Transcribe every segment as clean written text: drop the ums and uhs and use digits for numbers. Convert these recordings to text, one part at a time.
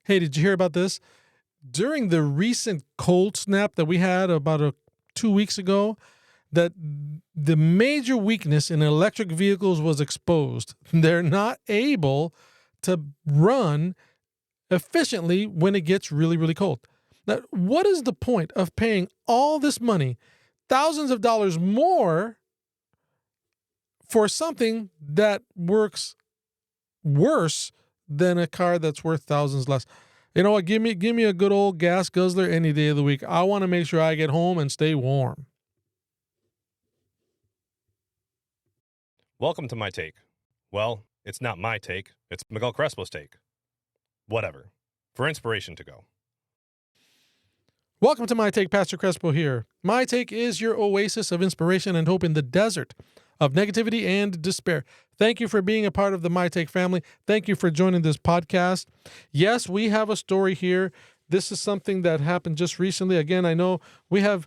Hey, did you hear about this? During the recent cold snap that we had about 2 weeks ago, that the major weakness in electric vehicles was exposed. They're not able to run efficiently when it gets really, really cold. Now, what is the point of paying all this money, thousands of dollars more, for something that works worse than a car that's worth thousands less? You know what? Give me a good old gas guzzler any day of the week. I want to make sure I get home and stay warm. Welcome to my take. Well, it's not my take. It's Miguel Crespo's take. Whatever. For inspiration to go. Welcome to My Take, Pastor Crespo here. My Take is your oasis of inspiration and hope in the desert of negativity and despair. Thank you for being a part of the My Take family. Thank you for joining this podcast. Yes, we have a story here. This is something that happened just recently. Again, I know we have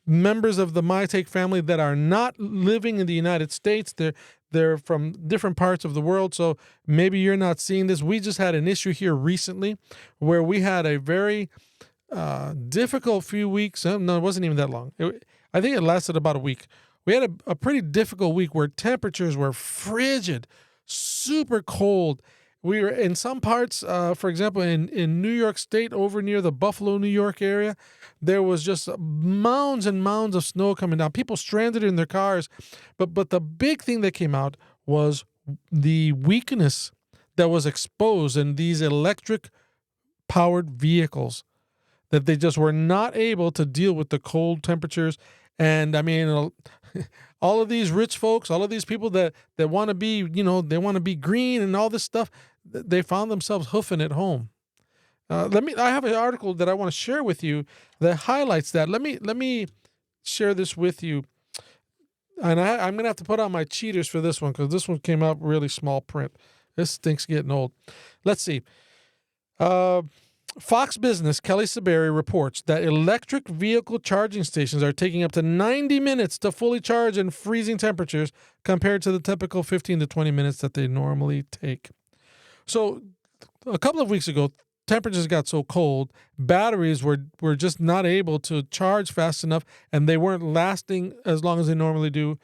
members of the My Take family that are not living in the United States. They're from different parts of the world, so maybe you're not seeing this. We just had an issue here recently where we had a very difficult few weeks. No, it wasn't even that long. I think it lasted about a week. We had a pretty difficult week where temperatures were frigid, super cold. We were in some parts, for example, in New York State, over near the Buffalo, New York area, there was just mounds and mounds of snow coming down. People stranded in their cars. But the big thing that came out was the weakness that was exposed in these electric-powered vehicles, that they just were not able to deal with the cold temperatures. And I mean, all of these rich folks, all of these people that want to be, they want to be green and all this stuff, they found themselves hoofing it home. I have an article that I want to share with you that highlights that. Let me share this with you. And I'm going to have to put on my cheaters for this one because this one came out really small print. This thing's getting old. Let's see. Fox Business, Kelly Saberi reports that electric vehicle charging stations are taking up to 90 minutes to fully charge in freezing temperatures compared to the typical 15 to 20 minutes that they normally take. So a couple of weeks ago, temperatures got so cold, batteries were just not able to charge fast enough, and they weren't lasting as long as they normally do.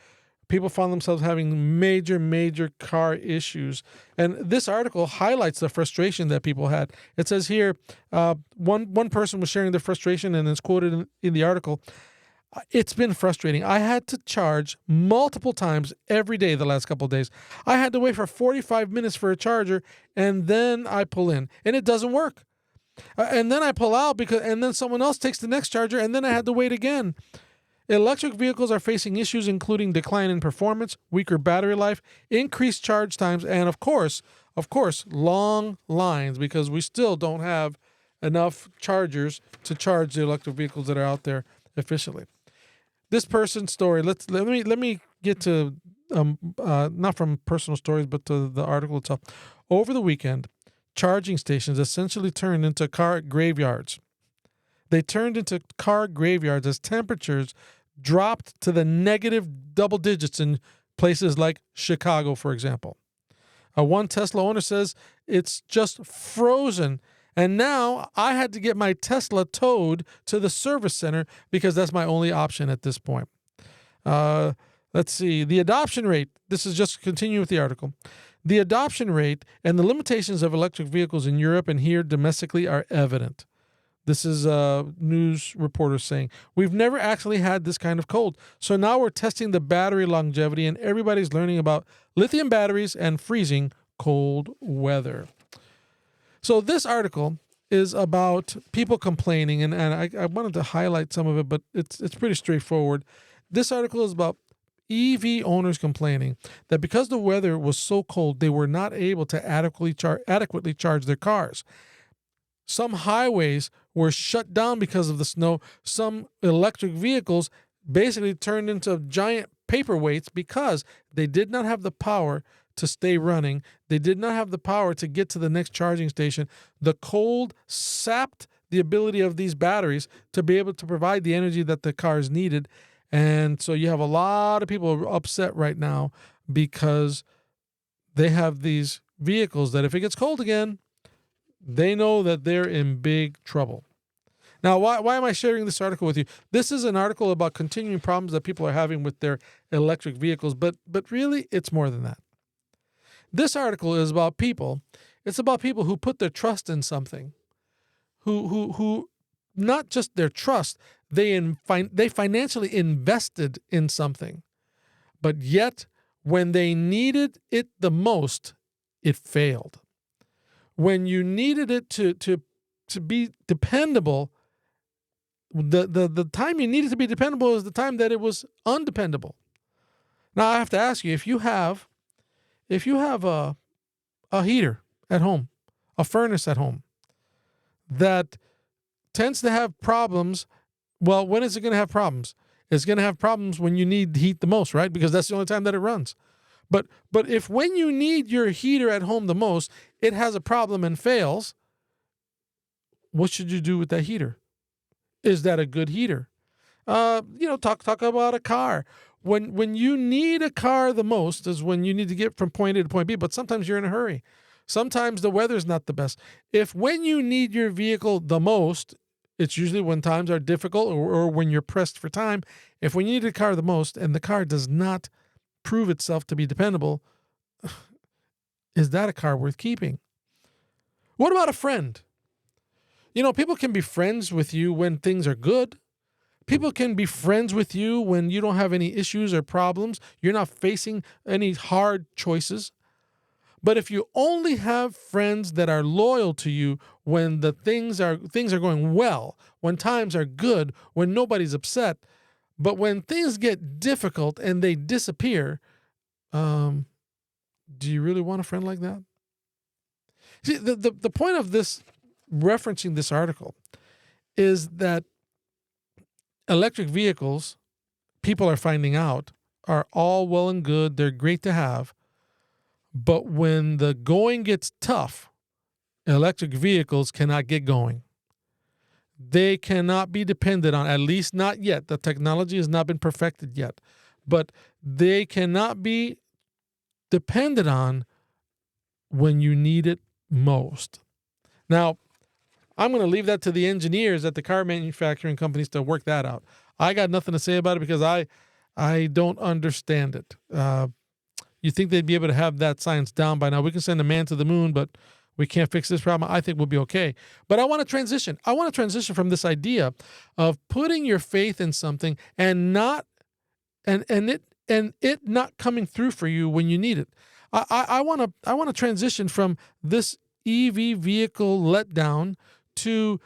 People found themselves having major car issues. And this article highlights the frustration that people had. It says here, one person was sharing their frustration, and it's quoted in the article. It's been frustrating. I had to charge multiple times every day the last couple of days. I had to wait for 45 minutes for a charger, and then I pull in, and it doesn't work. And then I pull out, and then someone else takes the next charger, and then I had to wait again. Electric vehicles are facing issues including decline in performance, weaker battery life, increased charge times, and of course, long lines, because we still don't have enough chargers to charge the electric vehicles that are out there efficiently. This person's story, let me get to not from personal stories, but to the article itself. Over the weekend, charging stations essentially turned into car graveyards. They turned into car graveyards as temperatures dropped to the negative double digits in places like Chicago, for example. One Tesla owner says it's just frozen, and now I had to get my Tesla towed to the service center because that's my only option at this point. Let's see. The adoption rate, this is just continuing with the article. The adoption rate and the limitations of electric vehicles in Europe and here domestically are evident. This is a news reporter saying, we've never actually had this kind of cold. So now we're testing the battery longevity, and everybody's learning about lithium batteries and freezing cold weather. So this article is about people complaining, and I wanted to highlight some of it, but it's pretty straightforward. This article is about EV owners complaining that because the weather was so cold, they were not able to adequately charge their cars. Some highways were shut down because of the snow. Some electric vehicles basically turned into giant paperweights because they did not have the power to stay running. They did not have the power to get to the next charging station. The cold sapped the ability of these batteries to be able to provide the energy that the cars needed. And so you have a lot of people upset right now because they have these vehicles that if it gets cold again, They know that they're in big trouble. Now, why am I sharing this article with you? This is an article about continuing problems that people are having with their electric vehicles, but really it's more than that. This article is about people. It's about people who put their trust in something, who not just their trust, they financially invested in something, but yet when they needed it the most, it failed. When you needed it to be dependable, the time you needed to be dependable is the time that it was undependable. Now I have to ask you, if you have a heater at home, a furnace at home that tends to have problems, well, when is it going to have problems? It's going to have problems when you need heat the most, right? Because that's the only time that it runs. But if when you need your heater at home the most, it has a problem and fails, what should you do with that heater? Is that a good heater? Talk about a car. When you need a car the most is when you need to get from point A to point B, but sometimes you're in a hurry. Sometimes the weather's not the best. If when you need your vehicle the most, it's usually when times are difficult or when you're pressed for time. If when you need a car the most and the car does not prove itself to be dependable, is that a car worth keeping? What about a friend? People can be friends with you when things are good. People can be friends with you when you don't have any issues or problems. You're not facing any hard choices. But if you only have friends that are loyal to you when the things are going well, when times are good, when nobody's upset, but when things get difficult and they disappear, do you really want a friend like that? See, the point of this, referencing this article, is that electric vehicles, people are finding out, are all well and good. They're great to have. But when the going gets tough, electric vehicles cannot get going. They cannot be depended on, at least not yet. The technology has not been perfected yet. But they cannot be depended on when you need it most. Now, I'm going to leave that to the engineers at the car manufacturing companies to work that out. I got nothing to say about it because I don't understand it. You think they'd be able to have that science down by now? We can send a man to the moon, but we can't fix this problem. I think we'll be okay. But I want to transition. I want to transition from this idea of putting your faith in something and it not coming through for you when you need it. I want to transition from this EV vehicle letdown to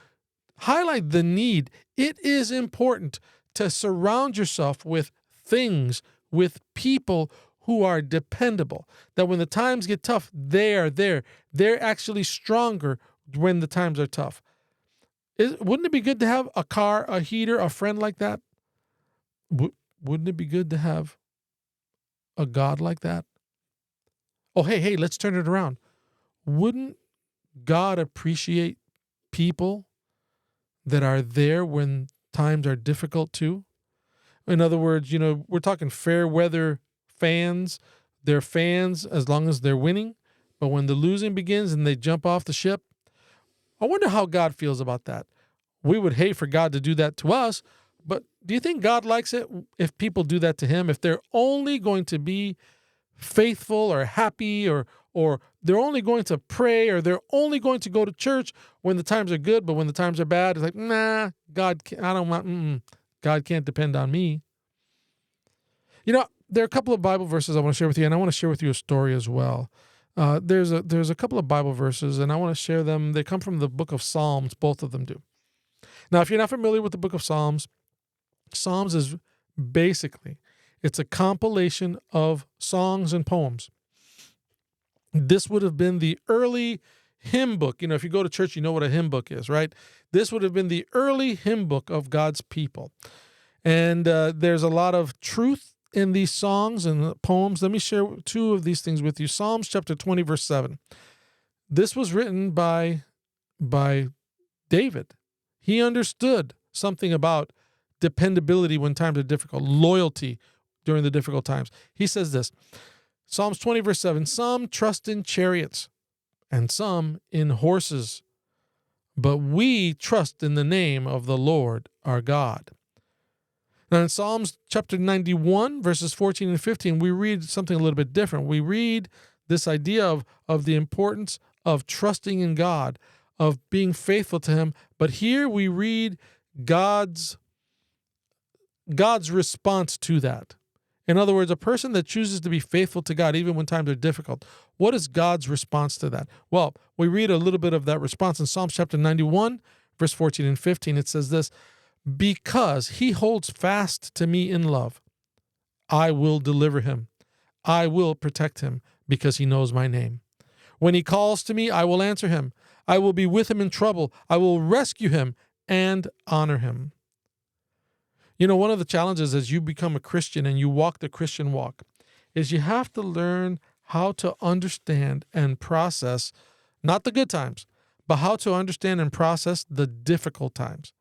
highlight the need. It is important to surround yourself with things, with people who are dependable, that when the times get tough, they are there. They're actually stronger when the times are tough. Wouldn't it be good to have a car, a heater, a friend like that? Wouldn't it be good to have a God like that? Oh, hey, let's turn it around. Wouldn't God appreciate people that are there when times are difficult too? In other words, we're talking fair weather fans. They're fans as long as they're winning. But when the losing begins and they jump off the ship, I wonder how God feels about that. We would hate for God to do that to us, but do you think God likes it if people do that to him? If they're only going to be faithful or happy or they're only going to pray or they're only going to go to church when the times are good, but when the times are bad, it's like, nah, God can't depend on me. There are a couple of Bible verses I want to share with you, and I want to share with you a story as well. There's a couple of Bible verses, and I want to share them. They come from the book of Psalms. Both of them do. Now, if you're not familiar with the book of Psalms, Psalms is basically, it's a compilation of songs and poems. This would have been the early hymn book. If you go to church, you know what a hymn book is, right? This would have been the early hymn book of God's people. And there's a lot of truth in these songs and poems. Let me share two of these things with you. Psalms chapter 20, verse 7. This was written by David. He understood something about dependability when times are difficult, loyalty during the difficult times. He says this, Psalms 20, verse 7, some trust in chariots and some in horses, but we trust in the name of the Lord our God. Now, in Psalms chapter 91, verses 14 and 15, we read something a little bit different. We read this idea of the importance of trusting in God, of being faithful to him. But here we read God's response to that. In other words, a person that chooses to be faithful to God even when times are difficult, what is God's response to that? Well, we read a little bit of that response in Psalms chapter 91, verse 14 and 15. It says this, because he holds fast to me in love, I will deliver him. I will protect him because he knows my name. When he calls to me, I will answer him. I will be with him in trouble. I will rescue him and honor him. You know, one of the challenges as you become a Christian and you walk the Christian walk is you have to learn how to understand and process, not the good times, but how to understand and process the difficult times.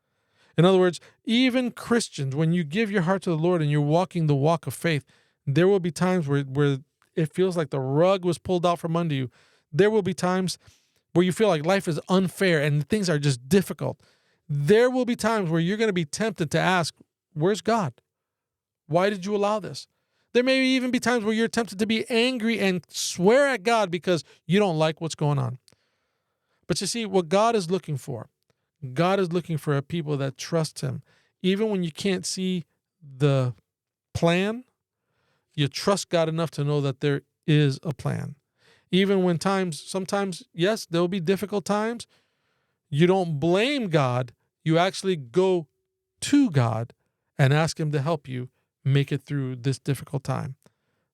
In other words, even Christians, when you give your heart to the Lord and you're walking the walk of faith, there will be times where it feels like the rug was pulled out from under you. There will be times where you feel like life is unfair and things are just difficult. There will be times where you're going to be tempted to ask, where's God? Why did you allow this? There may even be times where you're tempted to be angry and swear at God because you don't like what's going on. But you see, what God is looking for a people that trust him. Even when you can't see the plan, you trust God enough to know that there is a plan. Even when sometimes, yes, there will be difficult times, you don't blame God. You actually go to God and ask him to help you make it through this difficult time.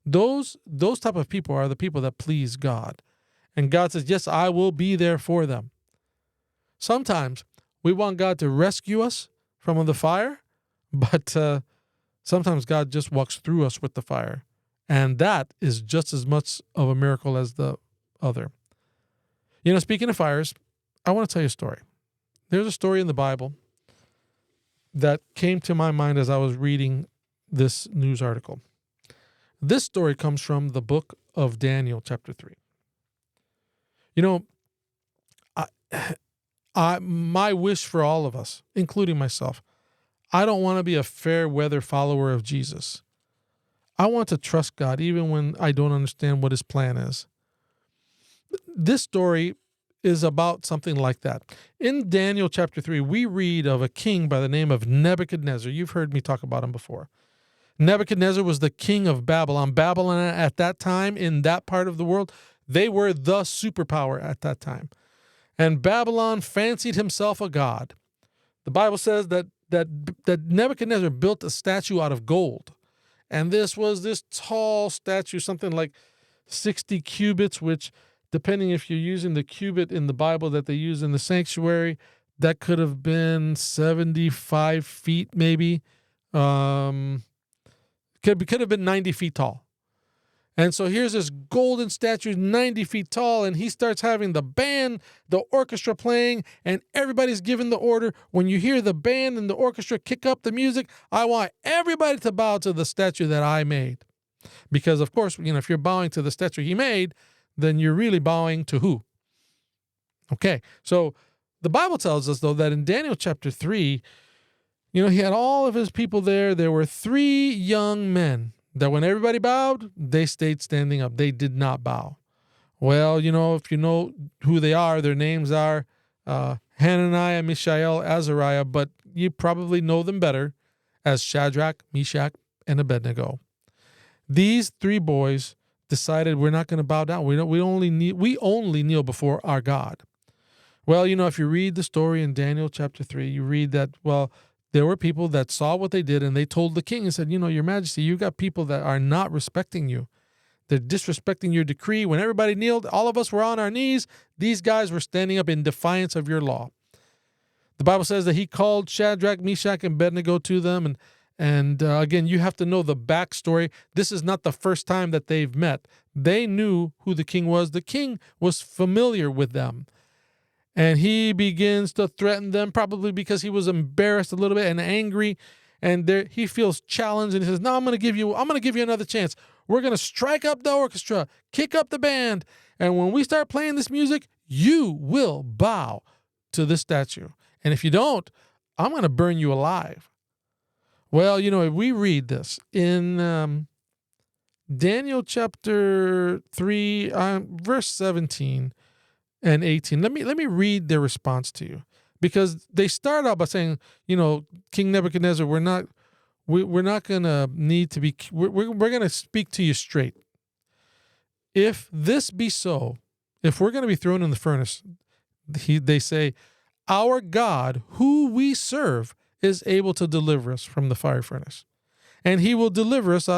Those type of people are the people that please God. And God says, yes, I will be there for them. Sometimes we want God to rescue us from the fire, but sometimes God just walks through us with the fire. And that is just as much of a miracle as the other. You know, speaking of fires, I want to tell you a story. There's a story in the Bible that came to my mind as I was reading this news article. This story comes from the book of Daniel, chapter 3. You know, my wish for all of us, including myself, I don't want to be a fair weather follower of Jesus. I want to trust God even when I don't understand what his plan is. This story is about something like that. In Daniel chapter 3, we read of a king by the name of Nebuchadnezzar. You've heard me talk about him before. Nebuchadnezzar was the king of Babylon. Babylon at that time, in that part of the world, they were the superpower at that time. And Babylon fancied himself a god. The Bible says that Nebuchadnezzar built a statue out of gold. And this was this tall statue, something like 60 cubits, which, depending if you're using the cubit in the Bible that they use in the sanctuary, that could have been 75 feet maybe. Could have been 90 feet tall. And so here's this golden statue, 90 feet tall, and he starts having the band, the orchestra playing, and everybody's given the order. When you hear the band and the orchestra kick up the music, I want everybody to bow to the statue that I made. Because, of course, you know, if you're bowing to the statue he made, then you're really bowing to who? Okay, so the Bible tells us, though, that in Daniel chapter 3, you know, he had all of his people there. There were 3 young men that when everybody bowed, they stayed standing up. They did not bow. Well, you know, if you know who they are, their names are Hananiah, Mishael, Azariah, but you probably know them better as Shadrach, Meshach, and Abednego. These 3 boys decided we're not going to bow down. We only kneel before our God. Well, you know, if you read the story in Daniel chapter 3, you read that, well, there were people that saw what they did and they told the king and said, you know, Your Majesty, you got people that are not respecting you. They're disrespecting your decree. When everybody kneeled, all of us were on our knees. These guys were standing up in defiance of your law. The Bible says that he called Shadrach, Meshach, and Abednego to them. And again, you have to know the backstory. This is not the first time that they've met. They knew who the king was. The king was familiar with them. And he begins to threaten them, probably because he was embarrassed a little bit and angry. And he feels challenged, and he says, "No, I'm going to give you another chance. We're going to strike up the orchestra, kick up the band, and when we start playing this music, you will bow. to this statue. And if you don't, I'm going to burn you alive. Well, if we read this in Daniel chapter 3, verse 17 and 18. Let me read their response to you, because they start out by saying, King Nebuchadnezzar, we're not going to need to be, we're going to speak to you straight. If this be so, if we're going to be thrown in the furnace, they say, our God, who we serve, is able to deliver us from the fire furnace, and he will deliver us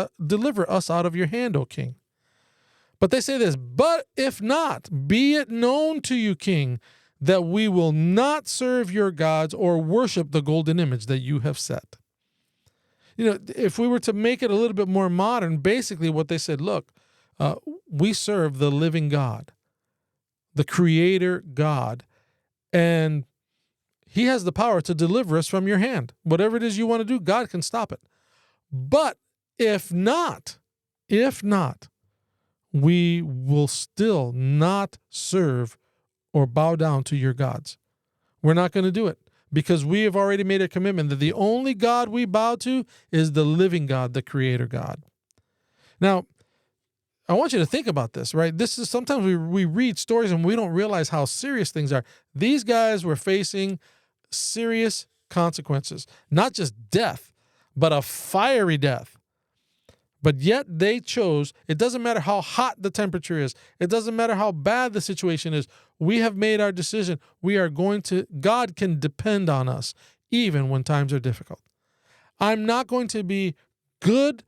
out of your hand, O king. But they say this, but if not, be it known to you, king, that we will not serve your gods or worship the golden image that you have set. If we were to make it a little bit more modern, basically what they said, look, we serve the living God, the creator God, and he has the power to deliver us from your hand. Whatever it is you want to do, God can stop it. But if not, we will still not serve or bow down to your gods. We're not going to do it, because we have already made a commitment that the only God we bow to is the living God, the creator God. Now, I want you to think about this, right? This is sometimes we read stories and we don't realize how serious things are. These guys were facing serious consequences, not just death, but a fiery death. But yet they chose, it doesn't matter how hot the temperature is, it doesn't matter how bad the situation is, we have made our decision. God can depend on us even when times are difficult. I'm not going to be good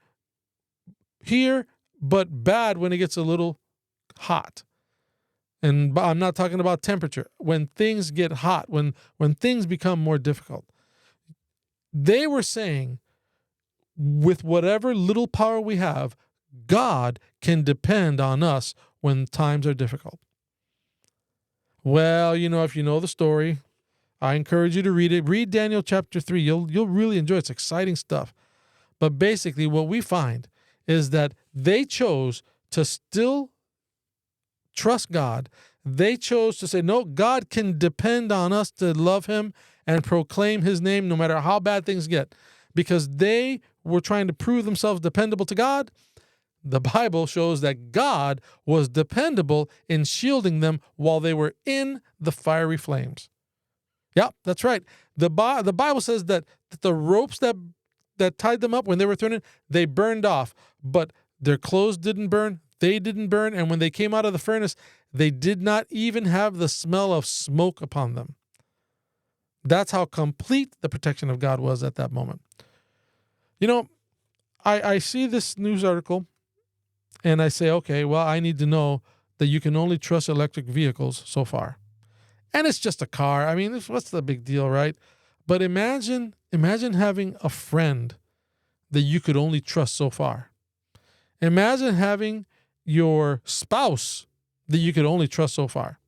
here, but bad when it gets a little hot. And I'm not talking about temperature. When things get hot, when things become more difficult. They were saying, with whatever little power we have, God can depend on us when times are difficult. Well, if you know the story, I encourage you to read it. Read Daniel chapter 3. You'll really enjoy it. It's exciting stuff. But basically what we find is that they chose to still trust God. They chose to say, no, God can depend on us to love him and proclaim his name no matter how bad things get. Because they were trying to prove themselves dependable to God, the Bible shows that God was dependable in shielding them while they were in the fiery flames. Yeah, that's right. The Bible says that the ropes that tied them up when they were thrown in, they burned off, but their clothes didn't burn, they didn't burn, and when they came out of the furnace, they did not even have the smell of smoke upon them. That's how complete the protection of God was at that moment. I see this news article and I say, okay, well, I need to know that you can only trust electric vehicles so far. And it's just a car. I mean, what's the big deal, right? But imagine having a friend that you could only trust so far. Imagine having your spouse that you could only trust so far.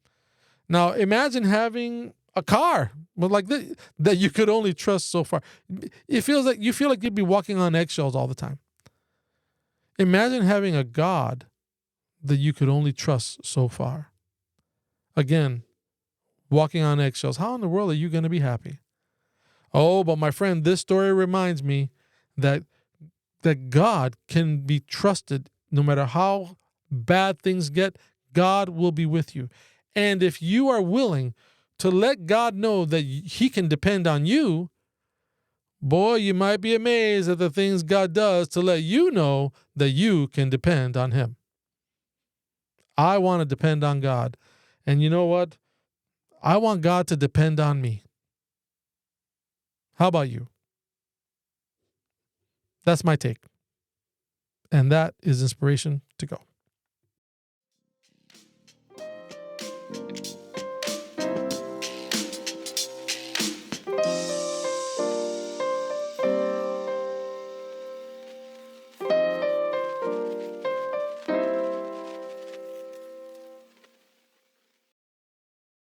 Now, imagine having a car that you could only trust so far. You feel like you'd be walking on eggshells all the time. Imagine having a God that you could only trust so far. Again, walking on eggshells. How in the world are you going to be happy? Oh, but my friend, this story reminds me that God can be trusted no matter how bad things get. God will be with you. And if you are willing to let God know that he can depend on you, boy, you might be amazed at the things God does to let you know that you can depend on him. I want to depend on God. And you know what? I want God to depend on me. How about you? That's my take. And that is inspiration to go.